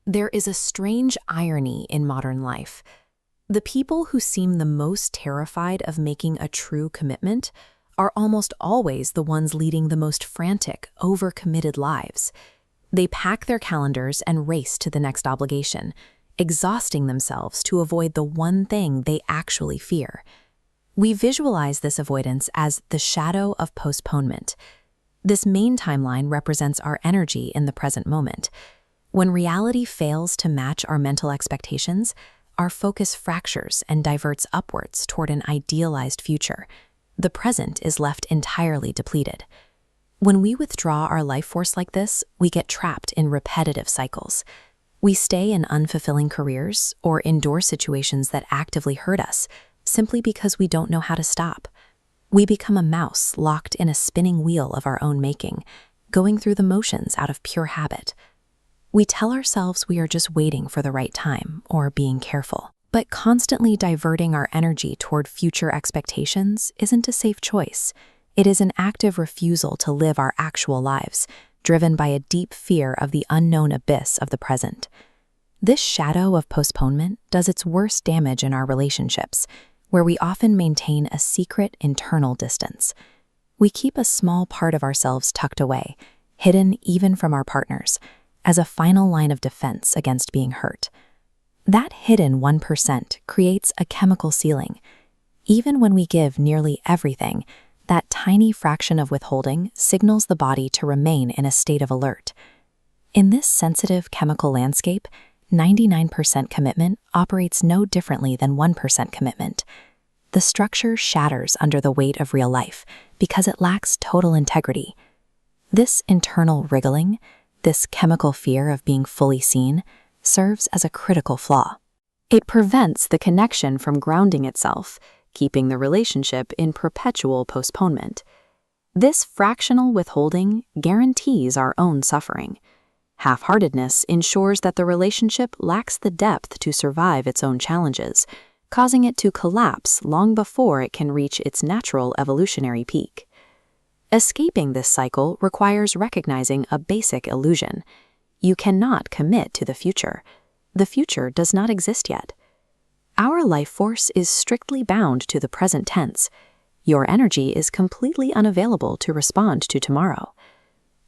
There is a strange irony in modern life. The people who seem the most terrified of making a true commitment are almost always the ones leading the most frantic, overcommitted lives. They pack their calendars and race to the next obligation, exhausting themselves to avoid the one thing they actually fear. We visualize this avoidance as the shadow of postponement. This main timeline represents our energy in the present moment. When reality fails to match our mental expectations, our focus fractures and diverts upwards toward an idealized future. The present is left entirely depleted. When we withdraw our life force like this, we get trapped in repetitive cycles. We stay in unfulfilling careers or endure situations that actively hurt us simply because we don't know how to stop. We become a mouse locked in a spinning wheel of our own making, going through the motions out of pure habit. We tell ourselves we are just waiting for the right time or being careful. But constantly diverting our energy toward future expectations isn't a safe choice. It is an active refusal to live our actual lives, driven by a deep fear of the unknown abyss of the present. This shadow of postponement does its worst damage in our relationships, where we often maintain a secret internal distance. We keep a small part of ourselves tucked away, hidden even from our partners, as a final line of defense against being hurt. That hidden 1% creates a chemical ceiling. Even when we give nearly everything, that tiny fraction of withholding signals the body to remain in a state of alert. In this sensitive chemical landscape, 99% commitment operates no differently than 1% commitment. The structure shatters under the weight of real life because it lacks total integrity. This internal wriggling, this chemical fear of being fully seen, serves as a critical flaw. It prevents the connection from grounding itself, keeping the relationship in perpetual postponement. This fractional withholding guarantees our own suffering. Half-heartedness ensures that the relationship lacks the depth to survive its own challenges, causing it to collapse long before it can reach its natural evolutionary peak. Escaping this cycle requires recognizing a basic illusion. You cannot commit to the future. The future does not exist yet. Our life force is strictly bound to the present tense. Your energy is completely unavailable to respond to tomorrow.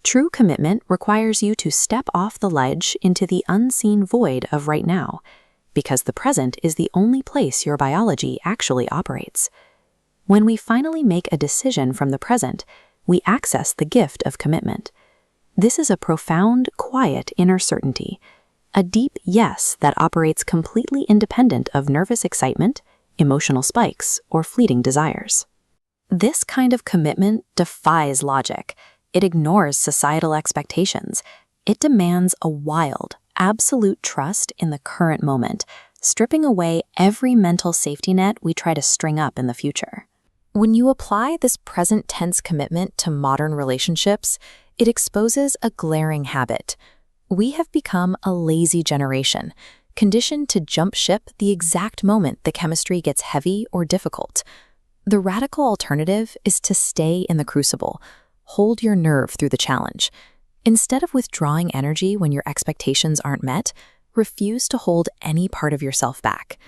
True commitment requires you to step off the ledge into the unseen void of right now, because the present is the only place your biology actually operates. When we finally make a decision from the present, we access the gift of commitment. This is a profound, quiet inner certainty, a deep yes that operates completely independent of nervous excitement, emotional spikes, or fleeting desires. This kind of commitment defies logic. It ignores societal expectations. It demands a wild, absolute trust in the current moment, stripping away every mental safety net we try to string up in the future. When you apply this present tense commitment to modern relationships, it exposes a glaring habit. We have become a lazy generation, conditioned to jump ship the exact moment the chemistry gets heavy or difficult. The radical alternative is to stay in the crucible. Hold your nerve through the challenge. Instead of withdrawing energy when your expectations aren't met, refuse to hold any part of yourself back.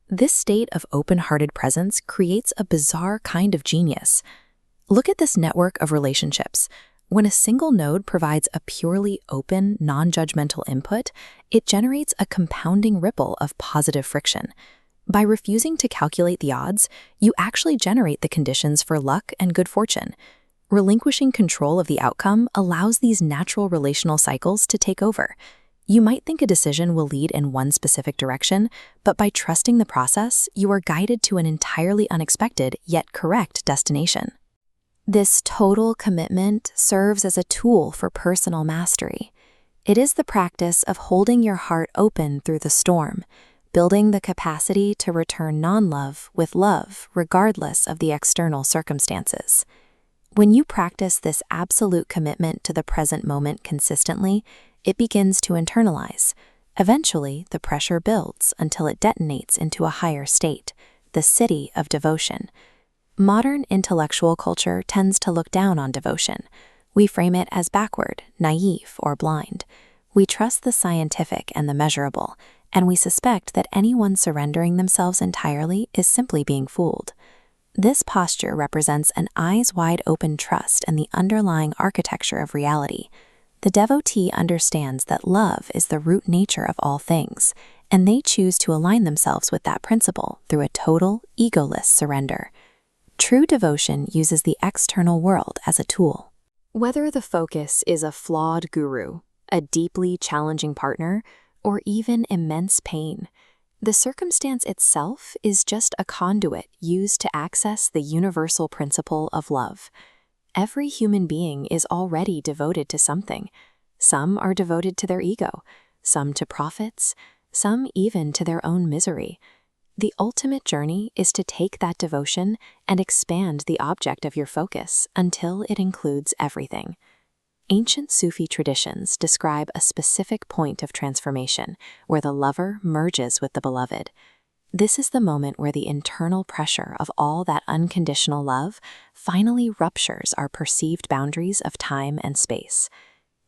This state of open-hearted presence creates a bizarre kind of genius. Look at this network of relationships. When a single node provides a purely open, non-judgmental input, it generates a compounding ripple of positive friction. By refusing to calculate the odds, you actually generate the conditions for luck and good fortune. Relinquishing control of the outcome allows these natural relational cycles to take over. You might think a decision will lead in one specific direction, but by trusting the process, you are guided to an entirely unexpected yet correct destination. This total commitment serves as a tool for personal mastery. It is the practice of holding your heart open through the storm, building the capacity to return non-love with love regardless of the external circumstances. When you practice this absolute commitment to the present moment consistently, it begins to internalize. Eventually, the pressure builds until it detonates into a higher state, the city of devotion. Modern intellectual culture tends to look down on devotion. We frame it as backward, naive, or blind. We trust the scientific and the measurable, and we suspect that anyone surrendering themselves entirely is simply being fooled. This posture represents an eyes-wide-open trust in the underlying architecture of reality. The devotee understands that love is the root nature of all things, and they choose to align themselves with that principle through a total, egoless surrender. True devotion uses the external world as a tool. Whether the focus is a flawed guru, a deeply challenging partner, or even immense pain, the circumstance itself is just a conduit used to access the universal principle of love. Every human being is already devoted to something. Some are devoted to their ego, some to profits, some even to their own misery. The ultimate journey is to take that devotion and expand the object of your focus until it includes everything. Ancient Sufi traditions describe a specific point of transformation where the lover merges with the beloved. This is the moment where the internal pressure of all that unconditional love finally ruptures our perceived boundaries of time and space.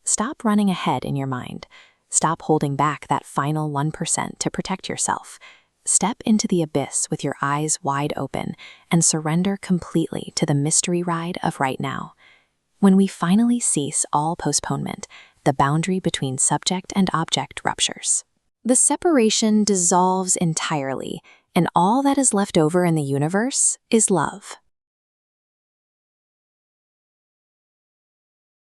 Stop running ahead in your mind. Stop holding back that final 1% to protect yourself. Step into the abyss with your eyes wide open and surrender completely to the mystery ride of right now. When we finally cease all postponement, the boundary between subject and object ruptures. The separation dissolves entirely, and all that is left over in the universe is love.